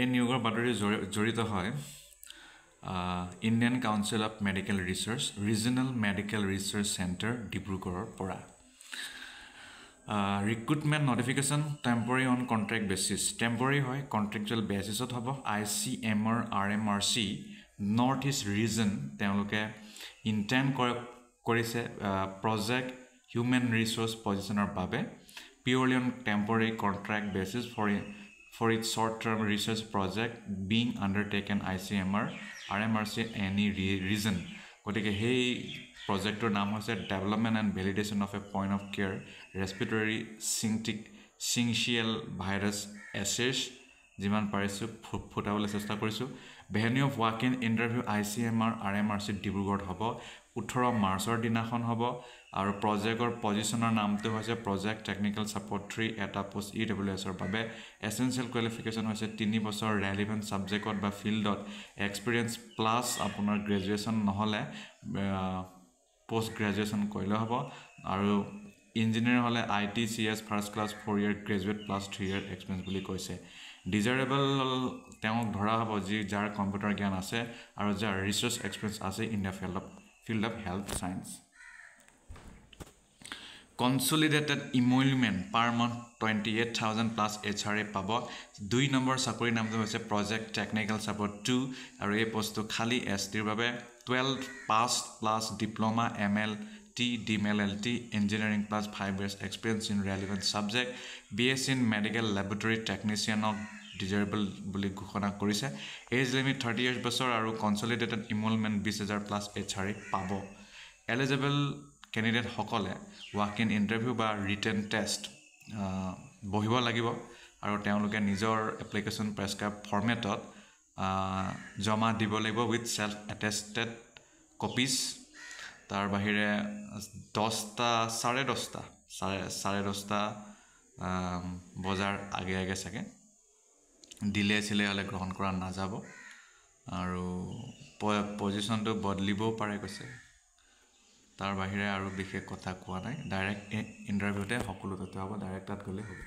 এই নিয়োগৰ বাতৰি জড়িত হয় Indian council of medical research regional medical research centre ডিব্ৰুগড়ৰ পৰা recruitment notification temporary on contract basis temporary হয় কণ্ট্ৰেকচুৱেল বেচিছত হ'ব ICMR RMRC north east region তেওঁলোকে ইণ্টেণ্ড কৰিছে প্ৰজেক্ট হিউমেন ৰিচোৰ্চ পজিশ্যনৰ বাবে purely on temporary contract basis for its short-term research project being undertaken ICMR RMRC any reason গতিকে সেই প্ৰজেক্টৰ নাম হৈছে development and validation of a point of care respiratory syncytial virus assays যিমান পাৰিছো ফুটাবলৈ চেষ্টা কৰিছো venue of walk-in interview ICMR RMRC ডিব্ৰুগড়ত হ'ব 18 মাৰ্চৰ দিনাখন হ'ব আৰু প্ৰজেক্টৰ পজিশনৰ নামটো হৈছে প্ৰজেক্ট টেকনিক্যাল সাপোৰ্ট 3 এটা পোষ্ট EWS ৰ বাবে এসেনশিয়াল কোৱালিফিকেশন হৈছে 3 বছৰ ৰেলেভেন্ট সাবজেক্টত বা ফিল্ডত এক্সপেৰিয়েন্স প্লাস আপোনাৰ গ্ৰেজুৱেচন নহলে পোষ্ট গ্ৰেজুৱেচন কৰিলে হ'ব আৰু ইঞ্জিনিয়াৰ হলে ITCS ফাৰ্স্ট ক্লাস 4 ইয়াৰ গ্ৰেজুৱেট প্লাস 3 ইয়াৰ এক্সপেৰিয়েন্স বুলি কৈছে ডিজায়াৰেবল তেওঁক ধৰা হ'ব যি যাৰ কম্পিউটাৰ জ্ঞান আছে আৰু যাৰ ৰিসাৰ্চ এক্সপেৰিয়েন্স আছে in the field of health science consolidated emolument per month 28,000 plus HRA পাব 2 নম্বৰ চাকৰি নামটো হৈছে project technical support 2 আৰু এই পোষ্টটো খালি ST ৰ বাবে 12 pass plus diploma MLT DMLT engineering plus 5 years experience in relevant subject BSc in medical laboratory technician of desirable বুলি ঘোষণা কৰিছে এজ লিমিট 30 ইয়াৰ্স বছৰ আৰু কনসলিডেটেড ইমলমেন্ট 20000 প্লাস HRA পাব এলিজিবল ক্যান্ডিডেট সকলে ওয়াক ইন ইন্টাৰভিউ বা ৰিটেন টেষ্ট বহিব লাগিব আৰু তেওঁলোকে নিজৰ এপ্লিকেশন প্ৰেসক্ৰাইব ফৰমেটত জমা দিব লাগিব উইথ সেলফ অ্যাটেস্টেড কপিজ তাৰ বাহিৰে 10টা 10:30 বজাৰ আগে সকে ডিলে ছিলে হলে গ্ৰহণ কৰা নাযাব আৰু পজিশনটো বদলিবও পাৰে কৈছে তাৰ বাহিৰে আৰু বিশেষ কথা কোৱা নাই ডাইৰেক্ট ইন্টাৰভিউতে সকলো তথ্য হ'ব ডাইৰেক্ট তাত গলে হ'ব